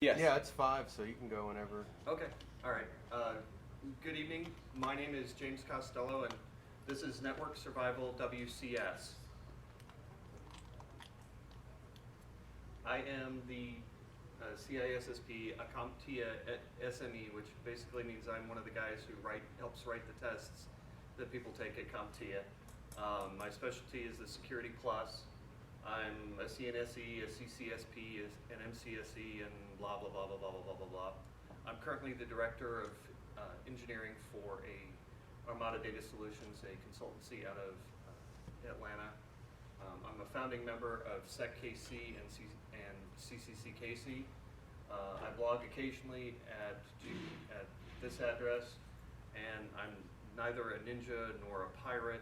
Yes. Yeah, it's 5, so you can go whenever. Okay. All right. Good evening. My name is James Costello, and this is Network Survival WCS. I am the CISSP CompTIA SME, which basically means I'm one of the guys who helps write the tests that people take at CompTIA. My specialty is the Security Plus. I'm a CNSE, a CCSP, an Mstsc, and blah, blah, blah, blah, blah, blah, blah, blah, blah. I'm currently the director of engineering for Armada Data Solutions, a consultancy out of Atlanta. I'm a founding member of SecKC and CCCKC. I blog occasionally at this address, and I'm neither a ninja nor a pirate.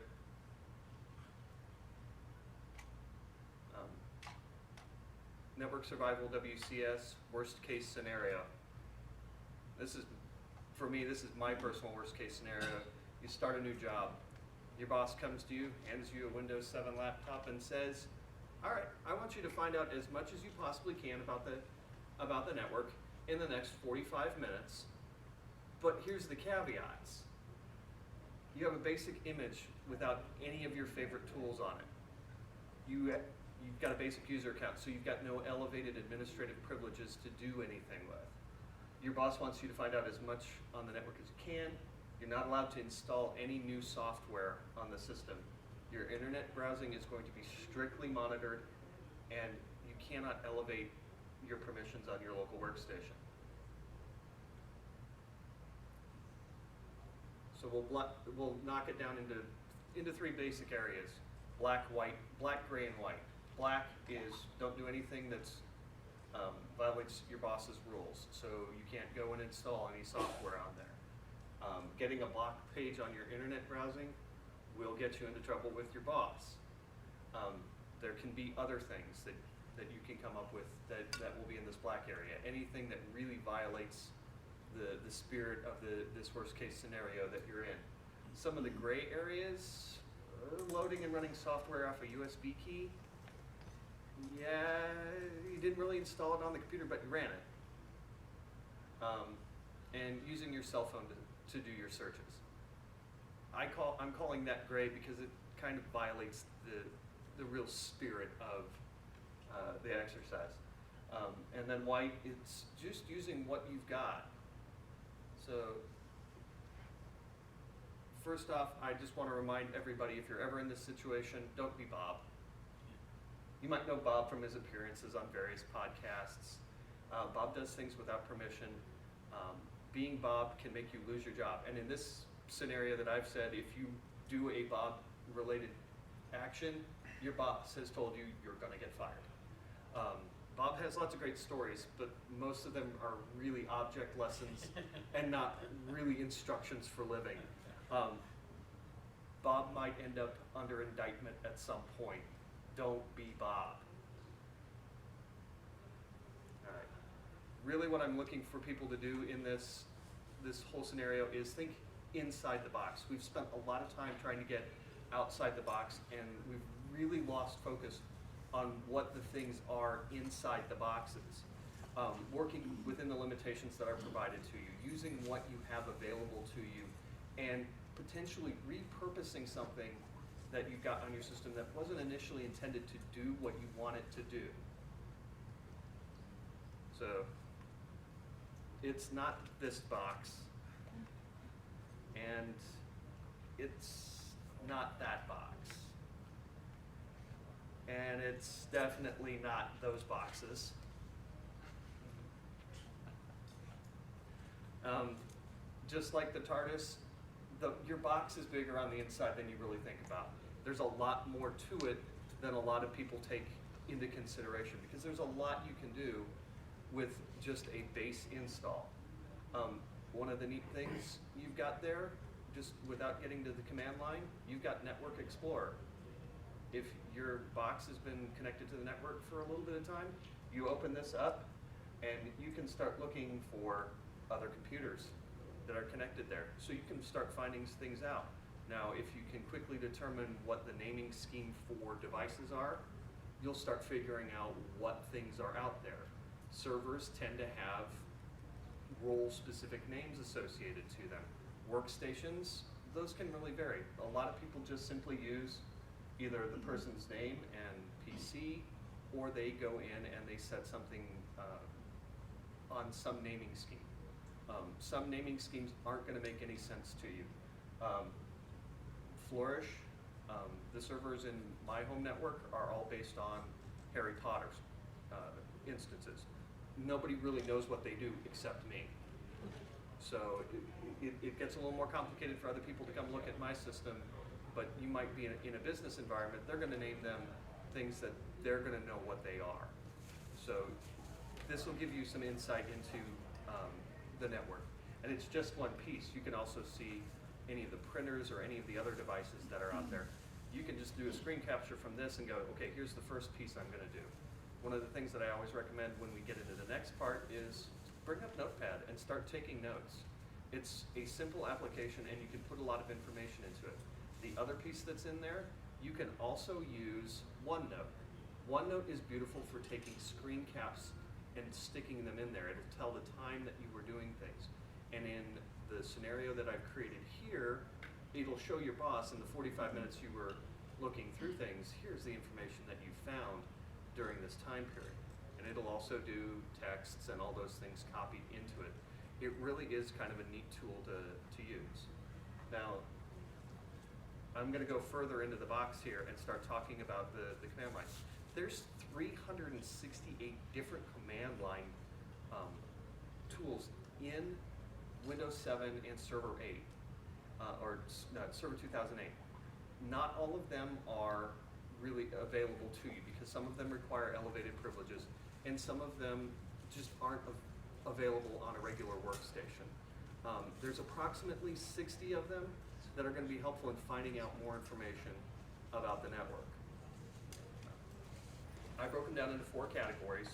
Network Survival WCS, worst case scenario. For me, this is my personal worst case scenario. You start a new job. Your boss comes to you, hands you a Windows 7 laptop and says, all right, I want you to find out as much as you possibly can about the network in the next 45 minutes, but here's the caveats. You have a basic image without any of your favorite tools on it. You've got a basic user account, so you've got no elevated administrative privileges to do anything with. Your boss wants you to find out as much on the network as you can. You're not allowed to install any new software on the system. Your internet browsing is going to be strictly monitored, and you cannot elevate your permissions on your local workstation. So we'll knock it down into 3 basic areas: black, gray, and white. Black is don't do anything that violates your boss's rules, so you can't go and install any software on there. Getting a block page on your internet browsing will get you into trouble with your boss. There can be other things that you can come up with that will be in this black area. Anything that really violates the spirit of this worst case scenario that you're in. Some of the gray areas, loading and running software off a USB key. Yeah, you didn't really install it on the computer, but you ran it. And using your cell phone to do your searches. I'm calling that gray because it kind of violates the real spirit of the exercise. And then white, it's just using what you've got. So first off, I just want to remind everybody, if you're ever in this situation, don't be Bob. You might know Bob from his appearances on various podcasts. Bob does things without permission. Being Bob can make you lose your job. And in this scenario that I've said, if you do a Bob-related action, your boss has told you you're going to get fired. Bob has lots of great stories, but most of them are really object lessons and not really instructions for living. Bob might end up under indictment at some point. Don't be Bob. All right. Really what I'm looking for people to do in this whole scenario is think inside the box. We've spent a lot of time trying to get outside the box, and we've really lost focus on what the things are inside the boxes. Working within the limitations that are provided to you, using what you have available to you, and potentially repurposing something that you've got on your system that wasn't initially intended to do what you want it to do. So it's not this box, and it's not that box, and it's definitely not those boxes. Just like the TARDIS, your box is bigger on the inside than you really think about. There's a lot more to it than a lot of people take into consideration, because there's a lot you can do with just a base install. One of the neat things you've got there, just without getting to the command line, you've got Network Explorer. If your box has been connected to the network for a little bit of time, you open this up and you can start looking for other computers that are connected there. So you can start finding things out. Now, if you can quickly determine what the naming scheme for devices are, you'll start figuring out what things are out there. Servers tend to have role-specific names associated to them. Workstations, those can really vary. A lot of people just simply use either the person's name and PC, or they go in and they set something on some naming scheme. Some naming schemes aren't going to make any sense to you. Flourish, the servers in my home network are all based on Harry Potter's instances. Nobody really knows what they do except me. So it gets a little more complicated for other people to come look at my system, but you might be in a business environment, they're going to name them things that they're going to know what they are. So this will give you some insight into the network. And it's just one piece. You can also see any of the printers or any of the other devices that are out there. You can just do a screen capture from this and go, okay, here's the first piece I'm going to do. One of the things that I always recommend when we get into the next part is bring up Notepad and start taking notes. It's a simple application and you can put a lot of information into it. The other piece that's in there, you can also use OneNote. OneNote is beautiful for taking screen caps and sticking them in there. It'll tell the time that you were doing things. And in the scenario that I've created here, it'll show your boss in the 45 minutes you were looking through things, here's the information that you found during this time period. And it'll also do texts and all those things copied into it. It really is kind of a neat tool to use. Now, I'm going to go further into the box here and start talking about the command line. There's 368 different command line tools in Windows 7 and Server 8, Server 2008. Not all of them are really available to you because some of them require elevated privileges and some of them just aren't available on a regular workstation. There's approximately 60 of them that are going to be helpful in finding out more information about the network. I've broken down into 4 categories.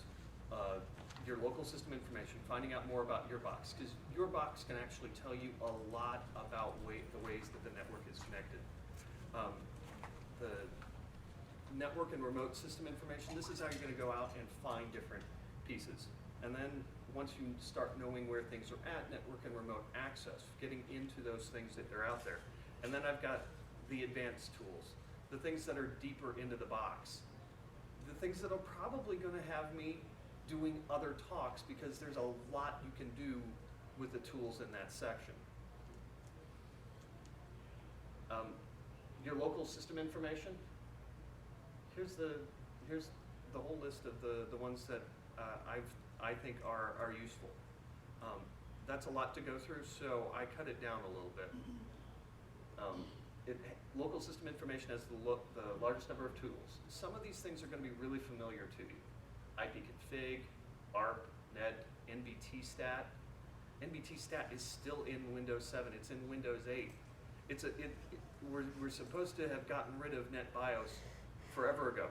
Your local system information, finding out more about your box, because your box can actually tell you a lot about the ways that the network is connected. The network and remote system information, this is how you're going to go out and find different pieces. And then once you start knowing where things are at, network and remote access, getting into those things that are out there. And then I've got the advanced tools, the things that are deeper into the box, the things that are probably going to have me doing other talks because there's a lot you can do with the tools in that section. Your local system information, here's the whole list of the ones that I think are useful. That's a lot to go through, so I cut it down a little bit. Local system information has the largest number of tools. Some of these things are going to be really familiar to you. ipconfig, ARP, net, NBTstat. NBTstat is still in Windows 7. It's in Windows 8. We're supposed to have gotten rid of NetBIOS forever ago,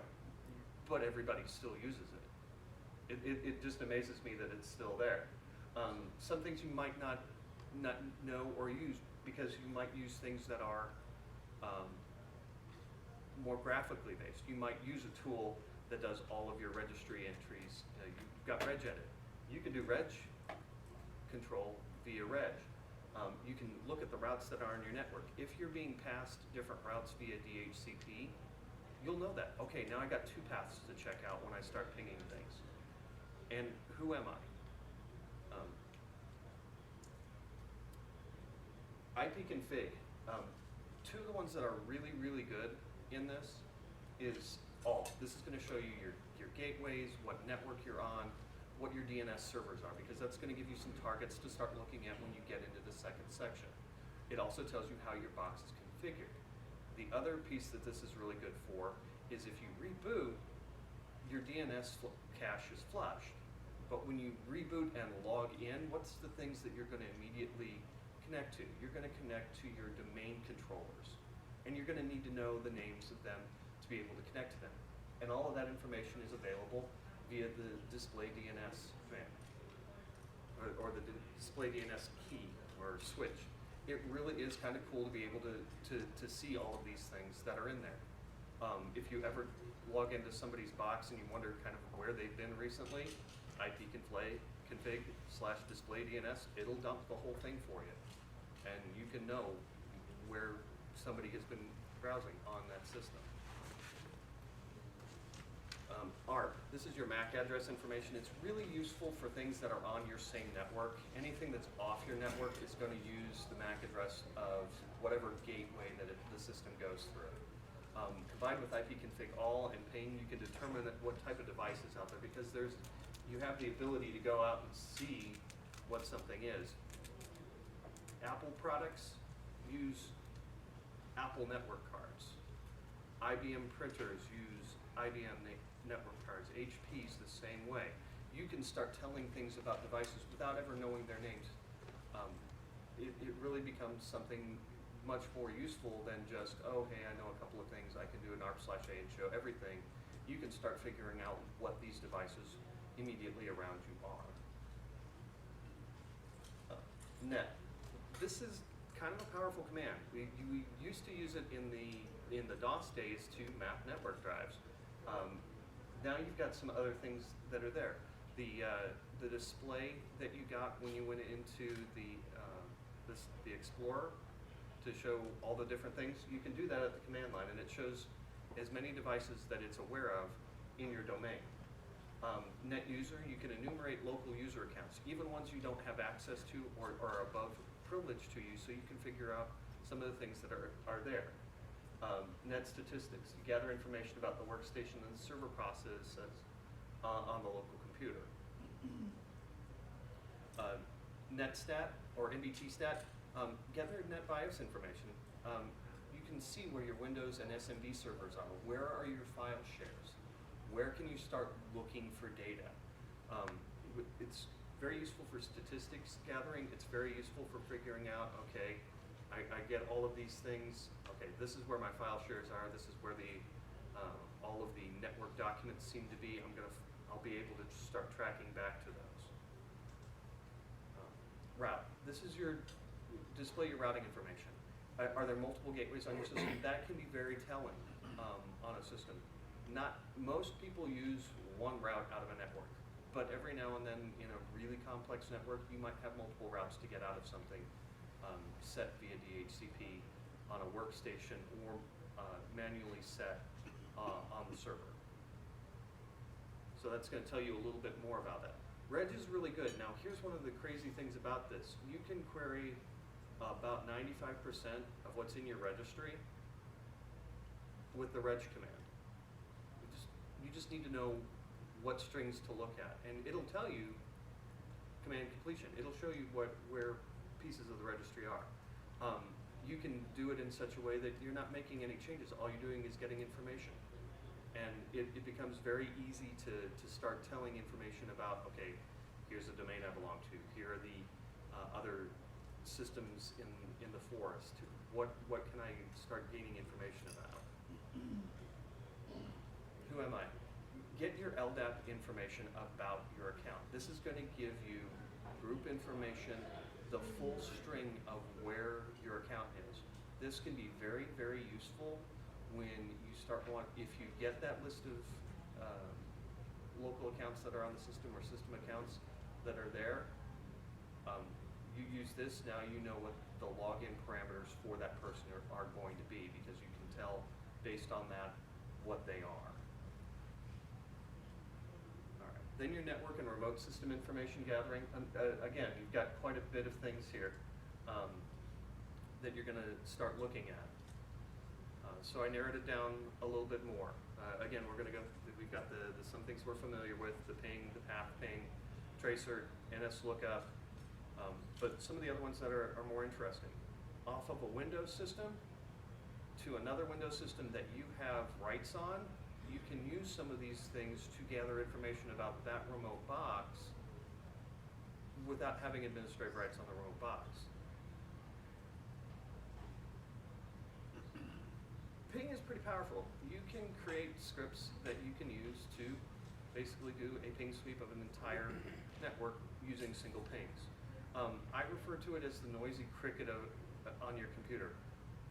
but everybody still uses it. It just amazes me that it's still there. Some things you might not know or use because you might use things that are more graphically based. You might use a tool that does all of your registry entries. You've got regedit. You can do reg control via reg. You can look at the routes that are on your network. If you're being passed different routes via DHCP, you'll know that. Okay, now I got 2 paths to check out when I start pinging things. And who am I? ipconfig. 2 of the ones that are really, really good in this is alt. This is going to show you your gateways, what network you're on, what your DNS servers are, because that's going to give you some targets to start looking at when you get into the second section. It also tells you how your box is configured. The other piece that this is really good for is if you reboot, your DNS cache is flushed. But when you reboot and log in, what's the things that you're going to immediately connect to? You're going to connect to your domain controllers. And you're going to need to know the names of them to be able to connect to them. And all of that information is available via the display DNS command, or the display DNS key or switch. It really is kind of cool to be able to see all of these things that are in there. If you ever log into somebody's box and you wonder kind of where they've been recently, ipconfig/display DNS, it'll dump the whole thing for you. And you can know where somebody has been browsing on that system. ARP, this is your MAC address information. It's really useful for things that are on your same network. Anything that's off your network is going to use the MAC address of whatever gateway that the system goes through. Combined with ipconfig all and ping, you can determine what type of device is out there, because you have the ability to go out and see what something is. Apple products use Apple network cards. IBM printers use IBM network cards. HP's the same way. You can start telling things about devices without ever knowing their names. It really becomes something much more useful than just, oh, hey, I know a couple of things. I can do an ARP/A and show everything. You can start figuring out what these devices immediately around you are. Net. This is kind of a powerful command. We used to use it in the DOS days to map network drives. Now you've got some other things that are there. The display that you got when you went into the Explorer to show all the different things, you can do that at the command line, and it shows as many devices that it's aware of in your domain. Net user, you can enumerate local user accounts, even ones you don't have access to or are above privilege to you, so you can figure out some of the things that are there. Net statistics, you gather information about the workstation and the server process on the local computer. NetStat or NBTstat, gather net BIOS information. You can see where your Windows and SMB servers are. Where are your file shares? Where can you start looking for data? It's very useful for statistics gathering. It's very useful for figuring out, okay, I get all of these things. Okay, this is where my file shares are. This is where all of the network documents seem to be. I'll be able to start tracking back to those. Route. This is display your routing information. Are there multiple gateways on your system? That can be very telling on a system. Most people use one route out of a network, but every now and then in a really complex network, you might have multiple routes to get out of something set via DHCP on a workstation or manually set on the server. So that's going to tell you a little bit more about that. Reg is really good. Now here's one of the crazy things about this. You can query about 95% of what's in your registry with the reg command. You just need to know what strings to look at, and it'll tell you command completion. It'll show you where pieces of the registry are. You can do it in such a way that you're not making any changes. All you're doing is getting information. And it becomes very easy to start telling information about, okay, here's the domain I belong to. Here are the other systems in the forest. What can I start gaining information about? Who am I? Get your LDAP information about your account. This is going to give you group information, the full string of where your account is. This can be very, very useful when you if you get that list of local accounts that are on the system or system accounts that are there, you use this, now you know what the login parameters for that person are going to be, because you can tell based on that what they are. All right. Then your network and remote system information gathering. Again, you've got quite a bit of things here that you're going to start looking at. So I narrowed it down a little bit more. Again, we've got some things we're familiar with, the ping, the path ping, tracer, NS lookup, but some of the other ones that are more interesting. Off of a Windows system to another Windows system that you have rights on, you can use some of these things to gather information about that remote box without having administrative rights on the remote box. Ping is pretty powerful. You can create scripts that you can use to basically do a ping sweep of an entire network using single pings. I refer to it as the noisy cricket on your computer.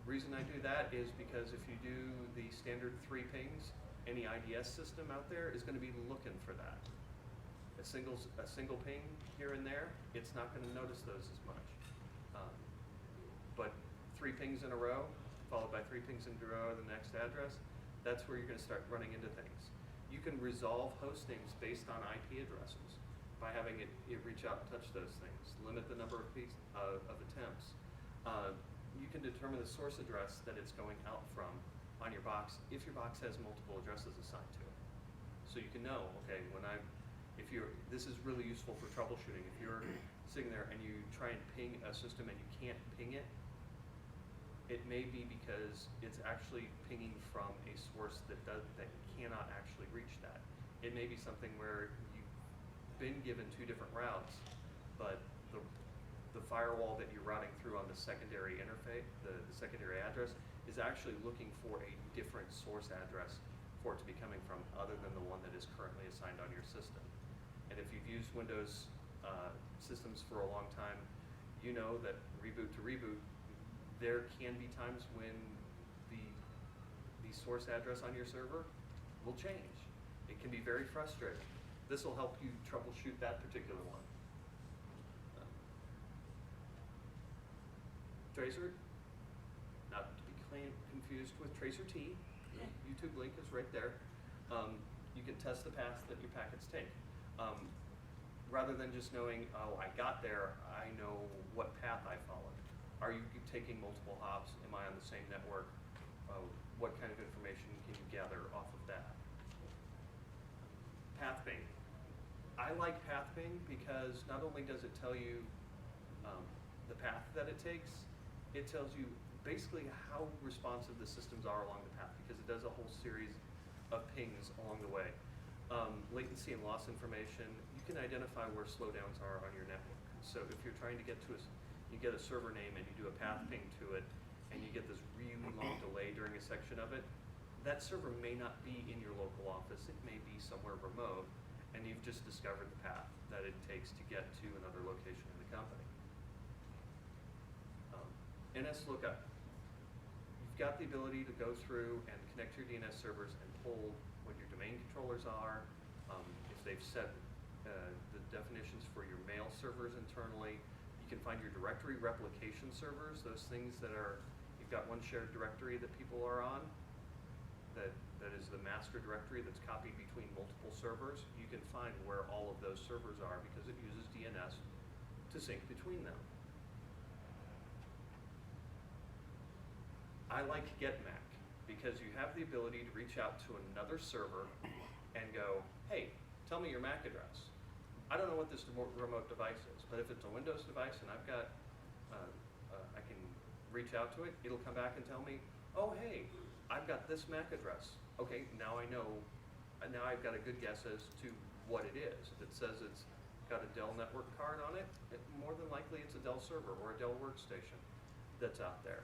Reason I do that is because if you do the standard 3 pings, any IDS system out there is going to be looking for that. A single ping here and there, it's not going to notice those as much. But 3 pings in a row, followed by 3 pings in a row of the next address, that's where you're going to start running into things. You can resolve host names based on IP addresses by having it reach out and touch those things. Limit the number of attempts. You can determine the source address that it's going out from on your box if your box has multiple addresses assigned to it. So you can know, okay, this is really useful for troubleshooting. If you're sitting there and you try and ping a system and you can't ping it, it may be because it's actually pinging from a source that cannot actually reach that. It may be something where you've been given 2 different routes, but the firewall that you're routing through on the secondary interface, the secondary address, is actually looking for a different source address for it to be coming from other than the one that is currently assigned on your system. And if you've used Windows systems for a long time, you know that reboot to reboot, there can be times when the source address on your server will change. It can be very frustrating. This will help you troubleshoot that particular one. Tracer, not to be confused with Tracer T. YouTube link is right there. You can test the path that your packets take. Rather than just knowing, oh, I got there, I know what path I followed. Are you taking multiple hops? Am I on the same network? What kind of information can you gather off of that? Pathbing. I like pathbing because not only does it tell you the path that it takes, it tells you basically how responsive the systems are along the path, because it does a whole series of pings along the way. Latency and loss information, you can identify where slowdowns are on your network. So if you're trying to get to you get a server name and you do a path ping to it, and you get this really long delay during a section of it, that server may not be in your local office. It may be somewhere remote, and you've just discovered the path that it takes to get to another location in the company. NS lookup. You've got the ability to go through and connect your DNS servers and pull what your domain controllers are, if they've set the definitions for your mail servers internally. You can find your directory replication servers, those things that you've got one shared directory that people are on, that is the master directory that's copied between multiple servers. You can find where all of those servers are because it uses DNS to sync between them. I like GetMac because you have the ability to reach out to another server and go, hey, tell me your MAC address. I don't know what this remote device is, but if it's a Windows device and I've got, I can reach out to it, it'll come back and tell me, oh, hey, I've got this MAC address. Okay, now I know, now I've got a good guess as to what it is. If it says it's got a Dell network card on it, more than likely it's a Dell server or a Dell workstation that's out there.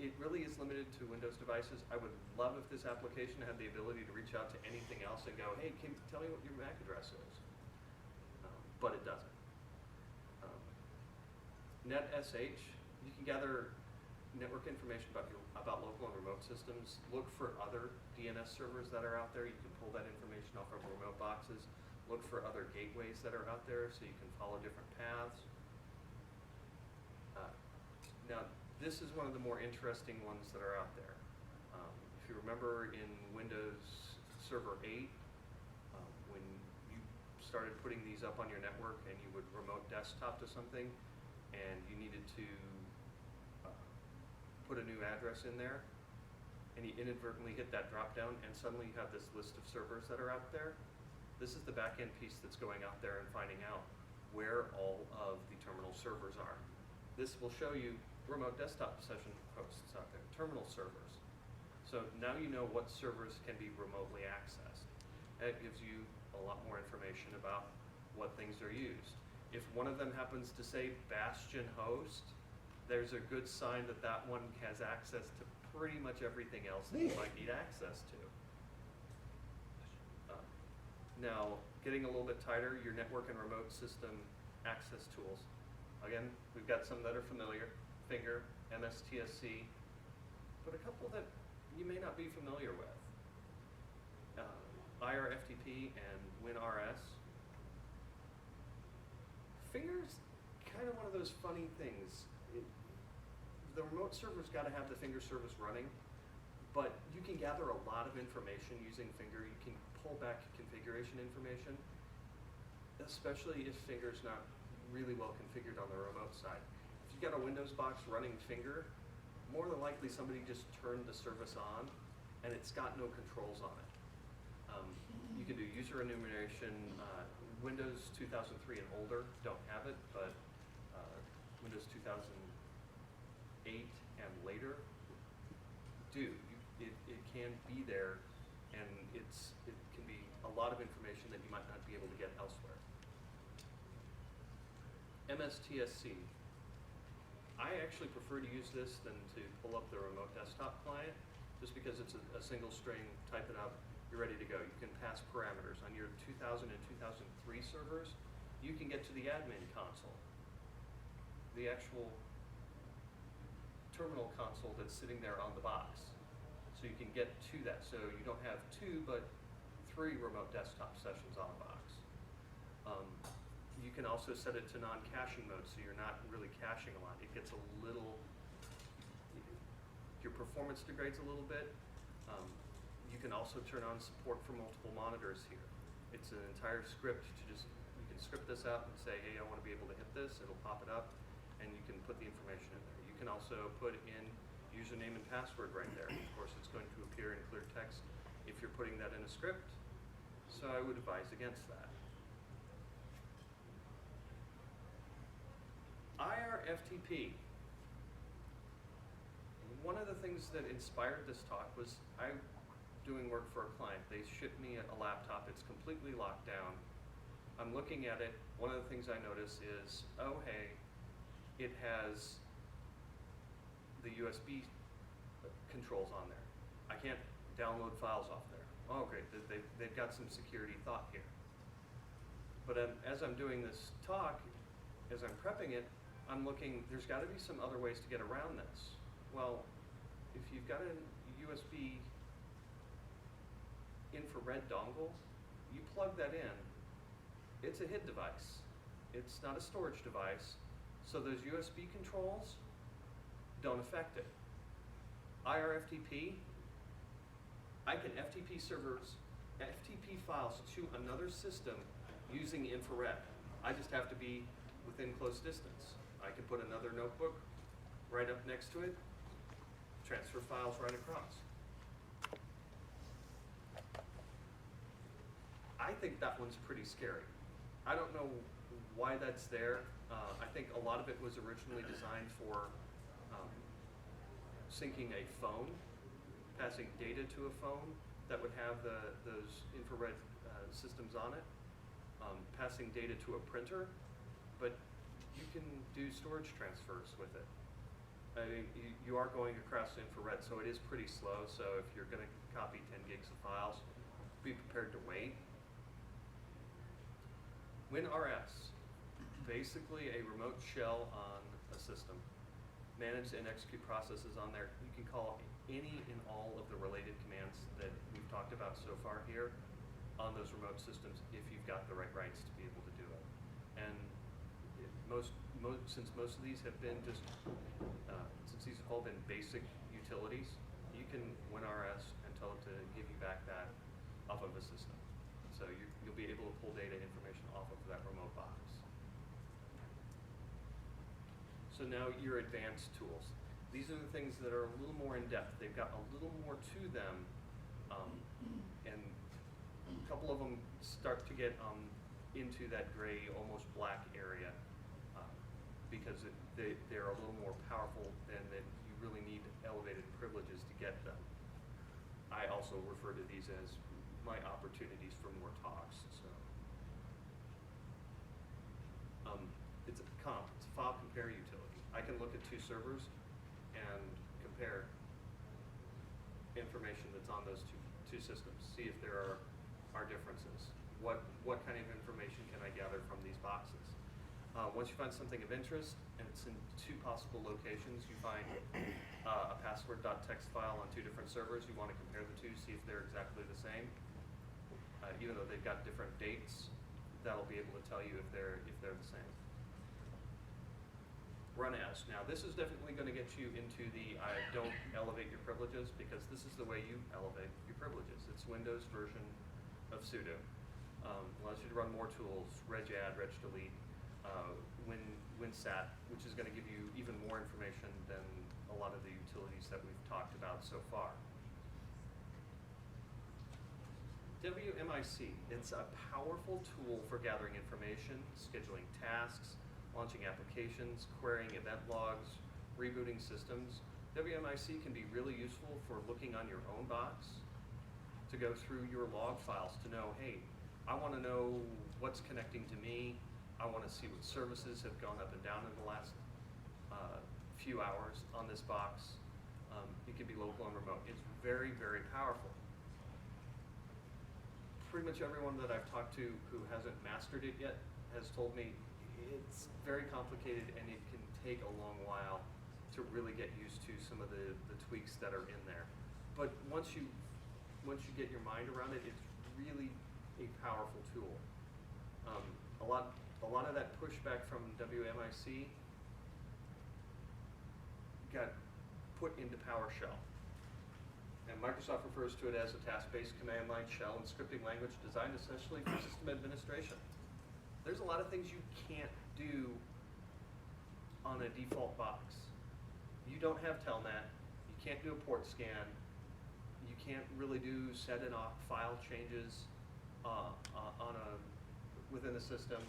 It really is limited to Windows devices. I would love if this application had the ability to reach out to anything else and go, hey, can you tell me what your MAC address is? But it doesn't. NetSH, you can gather network information about local and remote systems. Look for other DNS servers that are out there. You can pull that information off of remote boxes. Look for other gateways that are out there so you can follow different paths. Now, this is one of the more interesting ones that are out there. If you remember in Windows Server 8, when you started putting these up on your network and you would remote desktop to something and you needed to put a new address in there, and you inadvertently hit that drop down and suddenly you have this list of servers that are out there. This is the back end piece that's going out there and finding out where all of the terminal servers are. This will show you remote desktop session hosts out there, terminal servers. So now you know what servers can be remotely accessed. That gives you a lot more information about what things are used. If one of them happens to say Bastion host, there's a good sign that that one has access to pretty much everything else that you might need access to. Now, getting a little bit tighter, your network and remote system access tools. Again, we've got some that are familiar. Finger, Mstsc, but a couple that you may not be familiar with. IRFTP and WinRS. Finger's kind of one of those funny things. The remote server's got to have the Finger service running, but you can gather a lot of information using Finger. You can pull back configuration information, especially if Finger's not really well configured on the remote side. If you've got a Windows box running Finger, more than likely somebody just turned the service on and it's got no controls on it. You can do user enumeration. Windows 2003 and older don't have it, but Windows 2008 and later do. It can be there, and it can be a lot of information that you might not be able to get elsewhere. Mstsc. I actually prefer to use this than to pull up the remote desktop client, just because it's a single string, type it up, you're ready to go. You can pass parameters. On your 2000 and 2003 servers, you can get to the admin console, the actual terminal console that's sitting there on the box. So you can get to that. So you don't have 2, but 3 remote desktop sessions on the box. You can also set it to non-caching mode, so you're not really caching a lot. It gets a little, your performance degrades a little bit. You can also turn on support for multiple monitors here. It's an entire script to just, you can script this out and say, hey, I want to be able to hit this, it'll pop it up, and you can put the information in there. You can also put in username and password right there. Of course, it's going to appear in clear text if you're putting that in a script, so I would advise against that. IRFTP. One of the things that inspired this talk was I doing work for a client. They shipped me a laptop. It's completely locked down. I'm looking at it. One of the things I notice is, oh hey, it has the USB controls on there. I can't download files off there. Oh great, they've got some security thought here. But as I'm doing this talk, as I'm prepping it, I'm looking, there's got to be some other ways to get around this. Well, if you've got a USB infrared dongle, you plug that in, it's a HID device. It's not a storage device, so those USB controls don't affect it. IRFTP, I can FTP files to another system using infrared. I just have to be within close distance. I can put another notebook right up next to it, transfer files right across. I think that one's pretty scary. I don't know why that's there. I think a lot of it was originally designed for syncing a phone, passing data to a phone that would have those infrared systems on it, passing data to a printer, but you can do storage transfers with it. I mean, you are going across infrared, so it is pretty slow, so if you're going to copy 10 gigs of files, be prepared to wait. WinRS, basically a remote shell on a system. Manage and execute processes on there. You can call any and all of the related commands that we've talked about so far here on those remote systems if you've got the right rights to be able to do it. And since most of these have been just, since these have all been basic utilities, you can WinRS and tell it to give you back that off of a system. So you'll be able to pull data information off of that remote box. So now your advanced tools. These are the things that are a little more in depth. They've got a little more to them, and a couple of them start to get into that gray, almost black area, because they're a little more powerful than that you really need elevated privileges to get them. I also refer to these as my opportunities for more talks. So it's a file compare utility. I can look at 2 servers and compare information that's on those two systems, see if there are differences. What kind of information can I gather from these boxes? Once you find something of interest and it's in 2 possible locations, you find a password.txt file on 2 different servers, you want to compare the 2, see if they're exactly the same. even though they've got different dates, that'll be able to tell you if they're the same. Run as. Now this is definitely going to get you into the don't elevate your privileges, because this is the way you elevate your privileges. It's Windows version of sudo. Allows you to run more tools, regadd, regdelete, WinSat, which is going to give you even more information than a lot of the utilities that we've talked about so far. WMIC, it's a powerful tool for gathering information, scheduling tasks, launching applications, querying event logs, rebooting systems. WMIC can be really useful for looking on your own box, to go through your log files to know, hey, I want to know what's connecting to me. I want to see what services have gone up and down in the last few hours on this box. It can be local and remote. It's very, very powerful. Pretty much everyone that I've talked to who hasn't mastered it yet has told me it's very complicated and it can take a long while to really get used to some of the tweaks that are in there. But once you get your mind around it, it's really a powerful tool. A lot of that pushback from WMIC got put into PowerShell. And Microsoft refers to it as a task-based command line shell and scripting language designed essentially for system administration. There's a lot of things you can't do on a default box. You don't have telnet, you can't do a port scan, you can't really do set and off file changes within the system.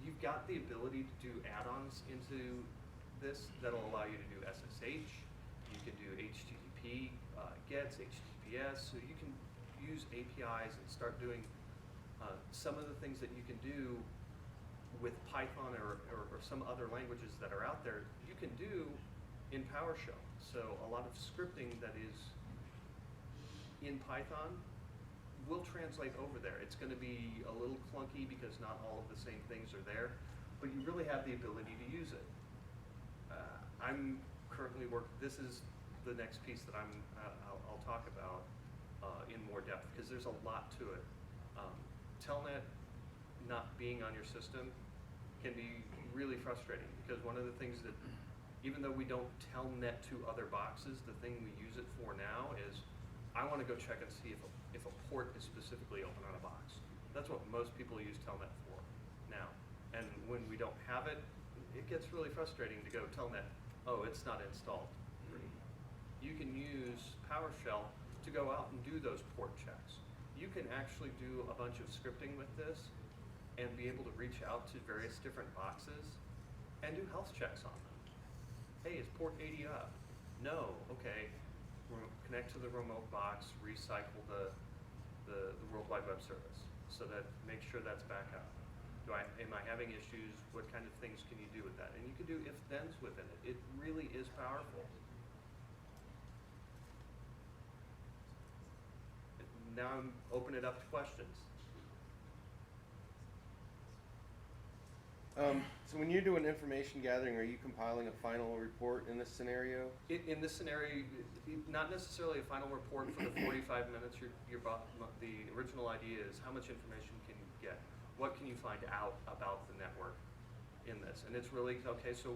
You've got the ability to do add-ons into this that'll allow you to do SSH, you can do HTTP gets, HTTPS, so you can use APIs and start doing some of the things that you can do with Python or some other languages that are out there, you can do in PowerShell. So a lot of scripting that is in Python will translate over there. It's going to be a little clunky because not all of the same things are there, but you really have the ability to use it. I'm currently this is the next piece that I'll talk about in more depth, because there's a lot to it. Telnet not being on your system can be really frustrating, because one of the things that, even though we don't telnet to other boxes, the thing we use it for now is, I want to go check and see if a port is specifically open on a box. That's what most people use telnet for now. And when we don't have it, it gets really frustrating to go telnet, oh, it's not installed. You can use PowerShell to go out and do those port checks. You can actually do a bunch of scripting with this and be able to reach out to various different boxes and do health checks on them. Hey, is port 80 up? No, okay. Connect to the remote box, recycle the World Wide Web Service, so that make sure that's back up. Am I having issues? What kind of things can you do with that? And you can do if-thens within it. It really is powerful. Now I'm open it up to questions. So when you're doing information gathering, are you compiling a final report in this scenario? In this scenario, not necessarily a final report for the 45 minutes. The original idea is how much information can you get? What can you find out about the network in this? And it's really, okay, so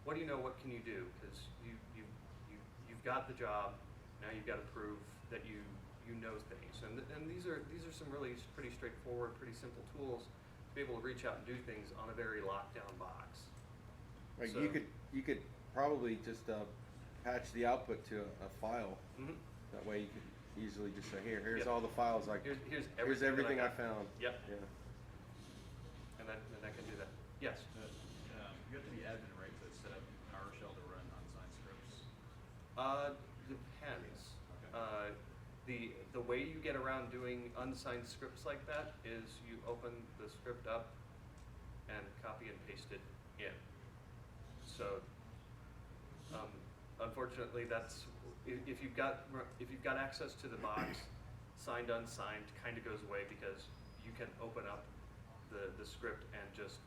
what do you know, what can you do? Because you've got the job, now you've got to prove that you know things. And these are some really pretty straightforward, pretty simple tools to be able to reach out and do things on a very locked down box. Right. So, you could probably just patch the output to a file. Mm-hmm. That way you could easily just say, here's Yep. all the files. Here's everything I got. found. Yep. Yeah. And that can do that. Yes. You have to be admin, right, to set up PowerShell to run unsigned scripts? Depends. Okay. The way you get around doing unsigned scripts like that is you open the script up and copy and paste it in. So, unfortunately, that's if you've got access to the box, signed unsigned kind of goes away, because you can open up the script and just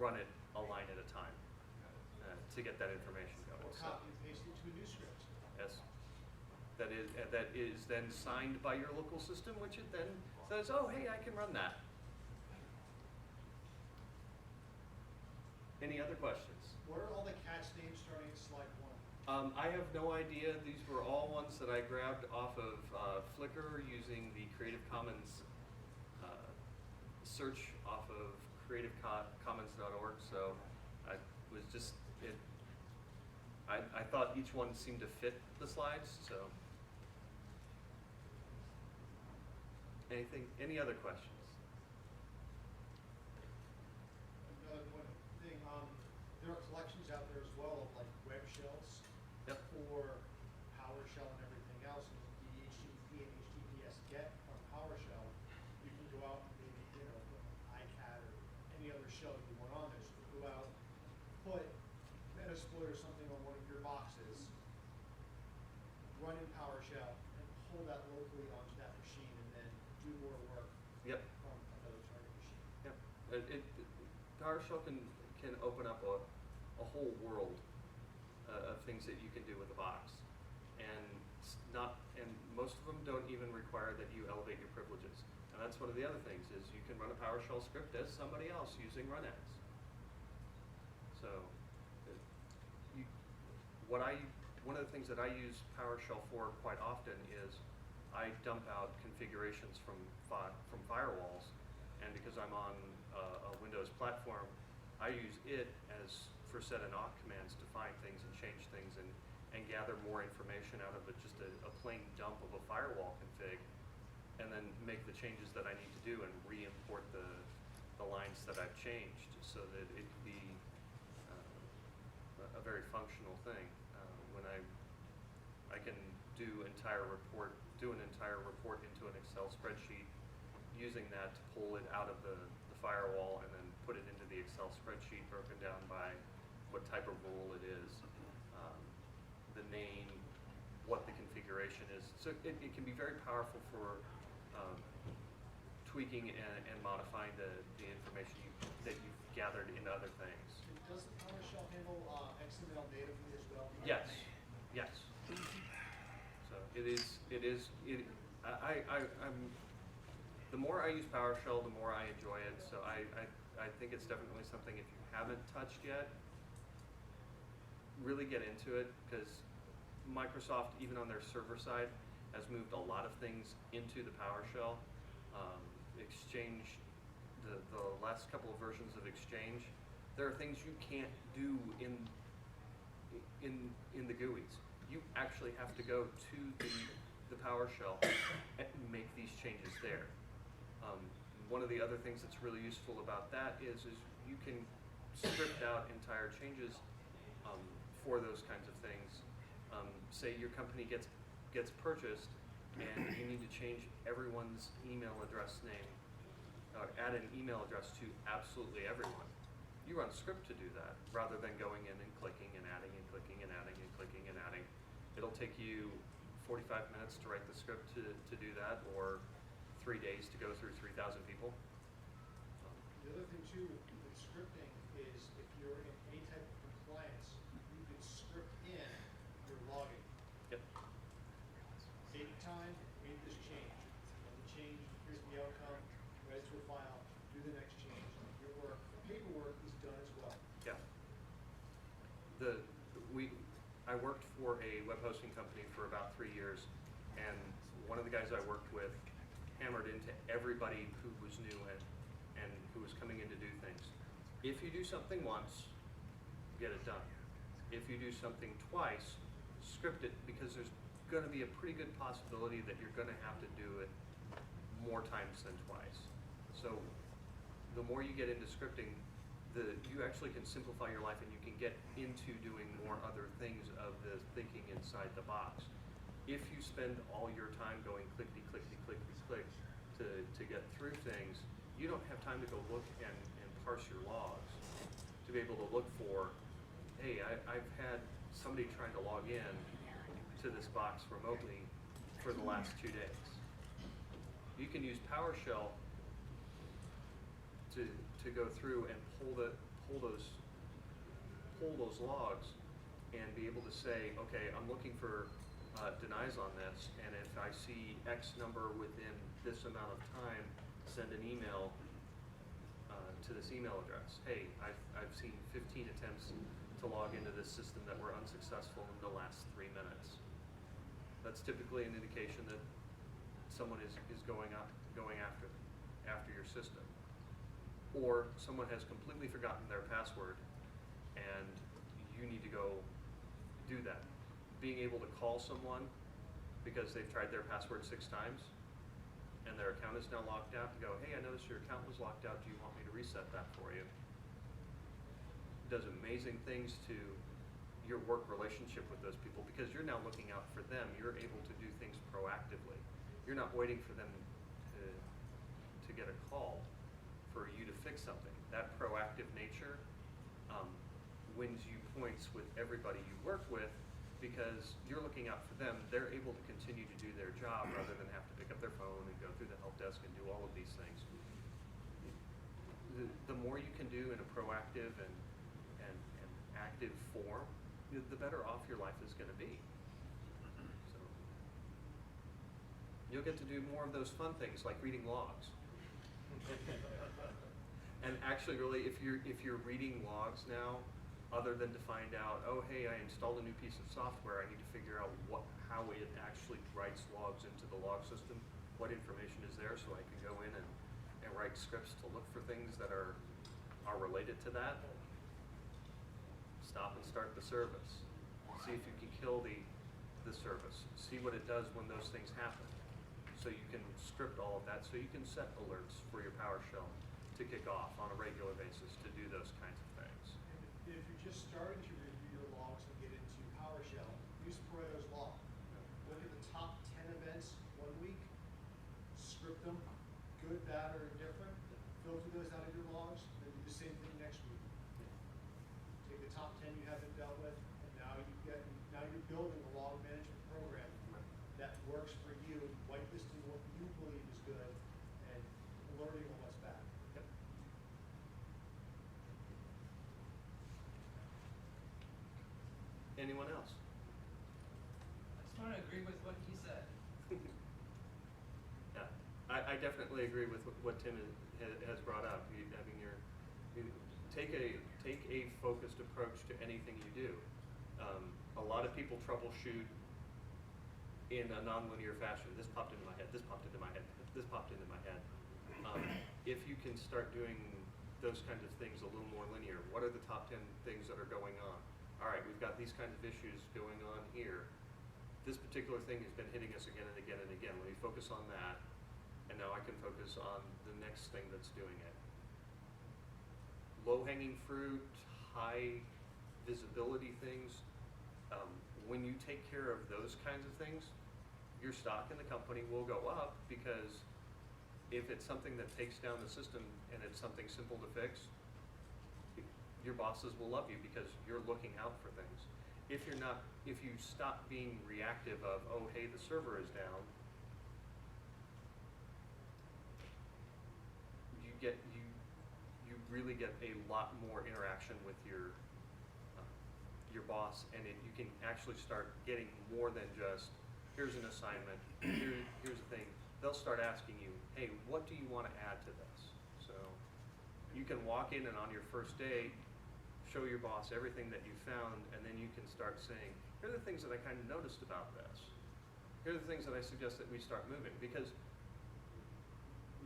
run it a line at a time to get that information going. Or copy and paste it to a new script. Yes, that that is then signed by your local system, which it then says, oh, hey, I can run that. Any other questions? What are all the catch names starting at slide 1? I have no idea. These were all ones that I grabbed off of Flickr using the Creative Commons search off of creativecommons.org. So I was just, I thought each one seemed to fit the slides. So any other questions? Another one thing, there are collections out there as well of like web shells Yep. for PowerShell and everything else. And the HTTP and HTTPS get from PowerShell, you can go out and maybe, put an iCAD or any other shell you want on there. So you go out, put Metasploit or something on one of your boxes, run in PowerShell, and pull that locally onto that machine, and then do more work Yep. from another target machine. Yep. PowerShell can open up a whole world of things that you can do with a box, and most of them don't even require that you elevate your privileges. And that's one of the other things is you can run a PowerShell script as somebody else using runads. So, one of the things that I use PowerShell for quite often is I dump out configurations from firewalls, and because I'm on a Windows platform, I use it as for set and awk commands to find things and change things and gather more information out of just a plain dump of a firewall config, and then make the changes that I need to do and re-import the lines that I've changed so that it can be a very functional thing. When I can do an entire report into an Excel spreadsheet using that to pull it out of the firewall and then put it into the Excel spreadsheet broken down by what type of rule it is, the name, what the configuration is. So it can be very powerful for tweaking and modifying the information that you've gathered in other things. And does the PowerShell handle XML natively as well? Yes, yes. So I'm the more I use PowerShell, the more I enjoy it. So I think it's definitely something, if you haven't touched yet, really get into it, because Microsoft, even on their server side, has moved a lot of things into the PowerShell. Exchange, the last couple of versions of Exchange, there are things you can't do in the GUIs. You actually have to go to the PowerShell and make these changes there. One of the other things that's really useful about that is you can script out entire changes for those kinds of things. Say your company gets purchased and you need to change everyone's email address name, add an email address to absolutely everyone. You run a script to do that rather than going in and clicking and adding and clicking and adding and clicking and adding. It'll take you 45 minutes to write the script to do that, or 3 days to go through 3,000 people. The other thing too with scripting is if you're in any type of compliance, you can script in your logging. Yep. Date time, made this change. And the change, here's the outcome, write it to a file, do the next change. Your work, the paperwork is done as well. Yeah. I worked for a web hosting company for about 3 years, and one of the guys I worked with hammered into everybody who was new and who was coming in to do things. If you do something once, get it done. If you do something twice, script it, because there's going to be a pretty good possibility that you're going to have to do it more times than twice. So the more you get into scripting, you actually can simplify your life, and you can get into doing more other things of the thinking inside the box. If you spend all your time going clickety, clickety, clickety, click to get through things, you don't have time to go look and parse your logs to be able to look for, hey, I've had somebody trying to log in to this box remotely for the last 2 days. You can use PowerShell to go through and pull those logs and be able to say, okay, I'm looking for denies on this, and if I see X number within this amount of time, send an email to this email address. Hey, I've seen 15 attempts to log into this system that were unsuccessful in the last 3 minutes. That's typically an indication that someone is going after your system. Or someone has completely forgotten their password and you need to go do that. Being able to call someone because they've tried their password 6 times and their account is now locked out and go, hey, I noticed your account was locked out. Do you want me to reset that for you? It does amazing things to your work relationship with those people because you're now looking out for them. You're able to do things proactively. You're not waiting for them to get a call for you to fix something. That proactive nature wins you points with everybody you work with because you're looking out for them. They're able to continue to do their job rather than have to pick up their phone and go through the help desk and do all of these things. The more you can do in a proactive and active form, the better off your life is going to be. So you'll get to do more of those fun things like reading logs. And actually, really, if you're reading logs now, other than to find out, oh hey, I installed a new piece of software, I need to figure out how it actually writes logs into the log system, what information is there, so I can go in and write scripts to look for things that are related to that. Stop and start the service. See if you can kill the service. See what it does when those things happen. So you can script all of that, so you can set alerts for your PowerShell to kick off on a regular basis to do those kinds of things. If you're just starting to review your logs and get into PowerShell, use Pareto's Law. Look at the top 10 events 1 week, script them, good, bad, or indifferent, filter those out of your logs, then do the same thing next week. Take the top 10 you haven't dealt with, and now you're building a log management program that works for you, whitelisting what you believe is good, and alerting on what's bad. Yep. Anyone else? I just want to agree with what he said. Yeah, I definitely agree with what Tim has brought up. You take a focused approach to anything you do. A lot of people troubleshoot in a nonlinear fashion. This popped into my head. This popped into my head. This popped into my head. If you can start doing those kinds of things a little more linear, what are the top 10 things that are going on? All right, we've got these kinds of issues going on here. This particular thing has been hitting us again and again and again. Let me focus on that, and now I can focus on the next thing that's doing it. Low-hanging fruit, high visibility things. When you take care of those kinds of things, your stock in the company will go up because if it's something that takes down the system and it's something simple to fix, your bosses will love you because you're looking out for things. If you stop being reactive of, oh hey, the server is down, you really get a lot more interaction with your boss, and you can actually start getting more than just, here's an assignment, here's the thing. They'll start asking you, hey, what do you want to add to this? So you can walk in and on your first day, show your boss everything that you found, and then you can start saying, here are the things that I kind of noticed about this. Here are the things that I suggest that we start moving, because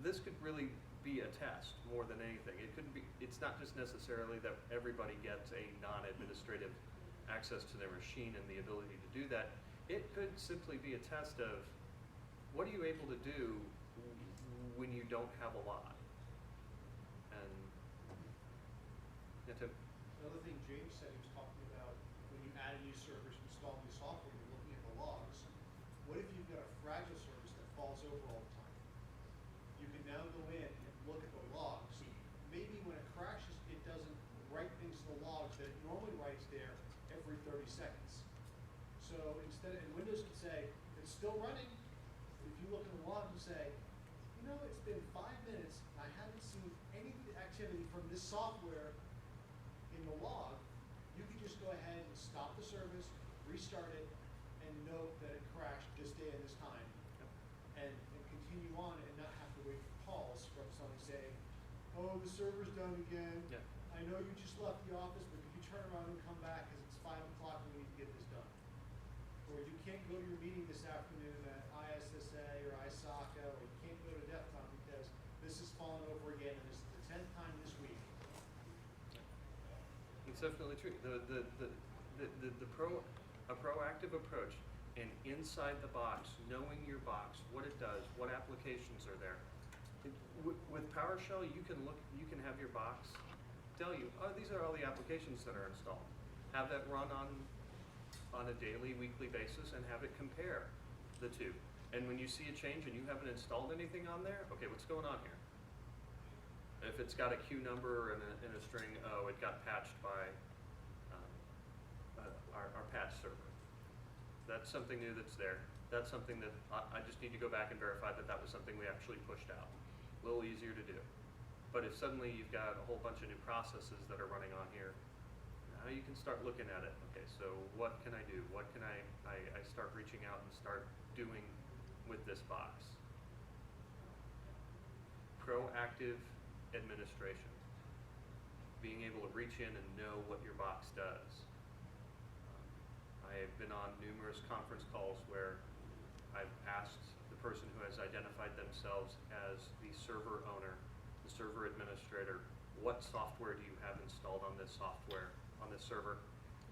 this could really be a test more than anything. It's not just necessarily that everybody gets a non-administrative access to their machine and the ability to do that. It could simply be a test of, what are you able to do when you don't have a lot? And yeah, Tim. Another thing James said, he was talking about when you add a new service, install new software, you're looking at the logs. What if you've got a fragile service that falls over all the time? You can now go in and look at the logs. Maybe when it crashes, it doesn't write things to the logs that it normally writes there every 30 seconds. So instead, and Windows can say, it's still running. If you look at the log and say, you know, it's been 5 minutes, and I haven't seen any activity from this software in the log, you can just go ahead and stop the service, restart it, and note that it crashed this day and this time, and continue on and not have to wait for calls from somebody saying, oh, the server's down again. Yeah. I know you just left the office, but could you turn around and come back because it's 5 o'clock and we need to get this done? Or you can't go to your meeting this afternoon at ISSA or ISACA, or you can't go to DEF CON because this has fallen over again and this is the 10th time this week. It's definitely true. A proactive approach and inside the box, knowing your box, what it does, what applications are there. With PowerShell, you can have your box tell you, oh, these are all the applications that are installed. Have that run on a daily, weekly basis and have it compare the two. And when you see a change and you haven't installed anything on there, okay, what's going on here? If it's got a queue number and a string, oh, it got patched by our patch server. That's something new that's there. That's something that I just need to go back and verify that that was something we actually pushed out. A little easier to do. But if suddenly you've got a whole bunch of new processes that are running on here, now you can start looking at it. Okay, so what can I do? What can I start reaching out and start doing with this box? Proactive administration. Being able to reach in and know what your box does. I have been on numerous conference calls where I've asked the person who has identified themselves as the server owner, the server administrator, what software do you have installed on this software, on this server?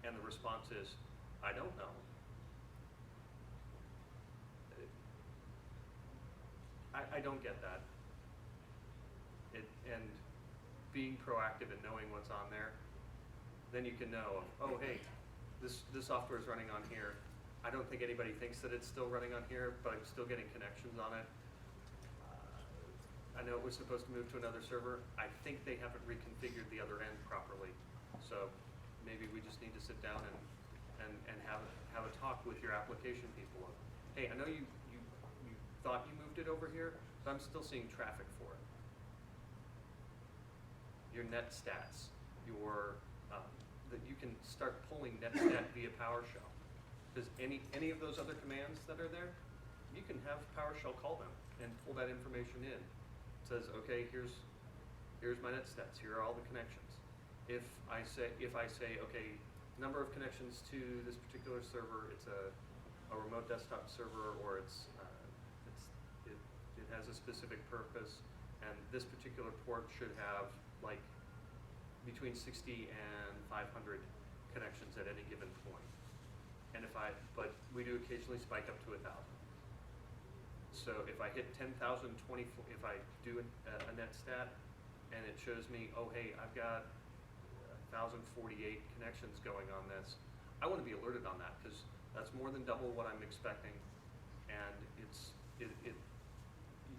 And the response is, I don't know. I don't get that. And being proactive and knowing what's on there, then you can know, oh, hey, this software is running on here. I don't think anybody thinks that it's still running on here, but I'm still getting connections on it. I know it was supposed to move to another server. I think they haven't reconfigured the other end properly. So maybe we just need to sit down and have a talk with your application people of, hey, I know you thought you moved it over here, but I'm still seeing traffic for it. Your net stats, that you can start pulling netstat via PowerShell. Because any of those other commands that are there, you can have PowerShell call them and pull that information in. It says, okay, here's my netstats. Here are all the connections. If I say, okay, number of connections to this particular server, it's a remote desktop server, or it has a specific purpose, and this particular port should have like between 60 and 500 connections at any given point. And but we do occasionally spike up to 1,000. So if I hit 10,024, if I do a net stat and it shows me, oh hey, I've got 1,048 connections going on this, I want to be alerted on that because that's more than double what I'm expecting, and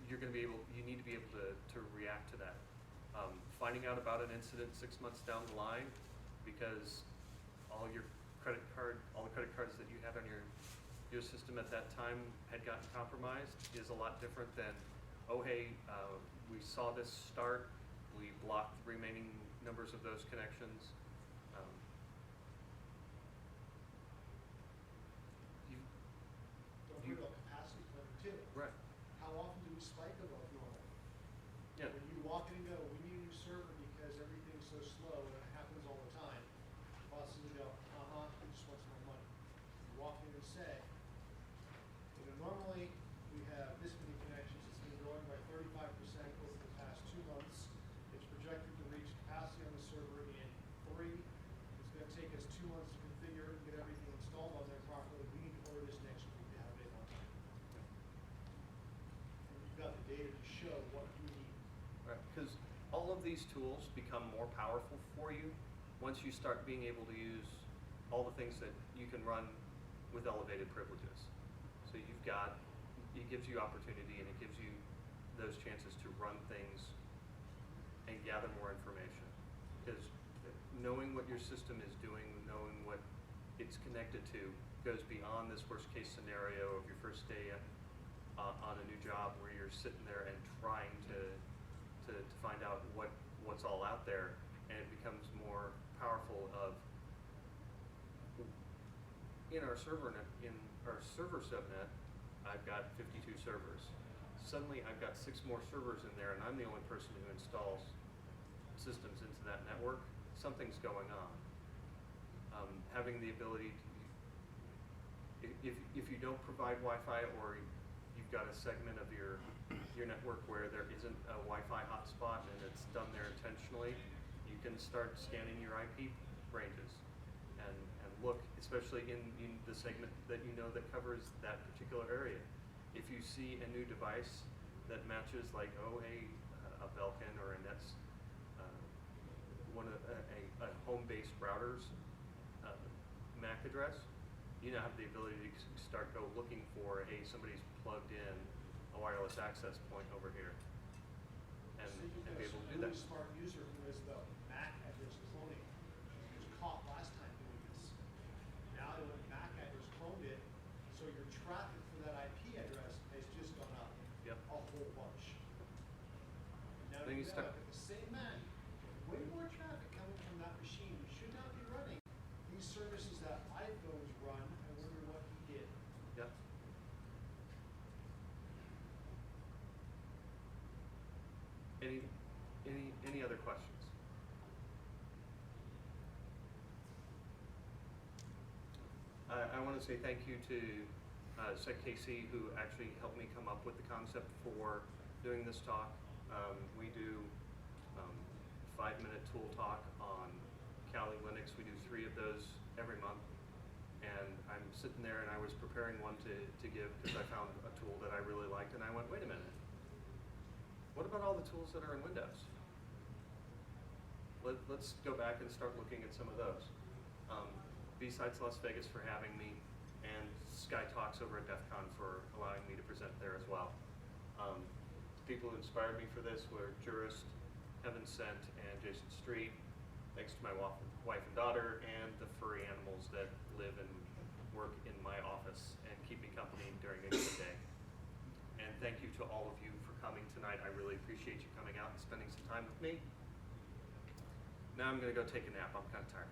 you're going to be able, you need to be able to react to that. Finding out about an incident 6 months down the line because all the credit cards that you had on your system at that time had gotten compromised is a lot different than, oh hey, we saw this start, we blocked the remaining numbers of those connections. Don't forget about capacity planning too. Right. How often do we spike above normal? Yeah. When you walk in and go, we need a new server because everything's so slow and it happens all the time. Bosses will go, we just want some more money. You walk in and say, normally we have this many connections. It's been growing by 35% over the past 2 months. It's projected to reach capacity on the server in 3. It's going to take us 2 months to configure and get everything installed on there properly. We need to order this next week to have it in on time. And you've got the data to show what you need. Right, because all of these tools become more powerful for you once you start being able to use all the things that you can run with elevated privileges. So it gives you opportunity and it gives you those chances to run things and gather more information. Because knowing what your system is doing, knowing what it's connected to, goes beyond this worst case scenario of your first day on a new job where you're sitting there and trying to find out what's all out there, and it becomes more powerful of in our server or server subnet, I've got 52 servers. Suddenly I've got 6 more servers in there and I'm the only person who installs systems into that network. Something's going on. Having the ability to, if you don't provide Wi-Fi or you've got a segment of your network where there isn't a Wi-Fi hotspot and it's done there intentionally, you can start scanning your IP ranges and look, especially in the segment that you know that covers that particular area. If you see a new device that matches like, oh, a Belkin or a Nets, a home-based router's MAC address, you now have the ability to start looking for, hey, somebody's plugged in a wireless access point over here, and be able to do that. So you've got a really smart user who is the MAC address cloning. He was caught last time doing this. Now when MAC address cloned it, so your traffic for that IP address has just gone up Yep. a whole bunch. Now Then you you have start- at the same MAC, way more traffic coming from that machine. You should not be running these services that iPhones run. I wonder what he did. Yep. Any other questions? I want to say thank you to SecKC, who actually helped me come up with the concept for doing this talk. We do 5-minute tool talk on Kali Linux. We do 3 of those every month. And I'm sitting there and I was preparing one to give because I found a tool that I really liked and I went, wait a minute. What about all the tools that are in Windows? Let's go back and start looking at some of those. BSides Las Vegas for having me, and Sky Talks over at DEF CON for allowing me to present there as well. People who inspired me for this were Jurist, Heaven Sent, and Jason Street. Thanks to my wife and daughter, and the furry animals that live and work in my office and keep me company during a given day. And thank you to all of you for coming tonight. I really appreciate you coming out and spending some time with me. Now I'm going to go take a nap. I'm kind of tired.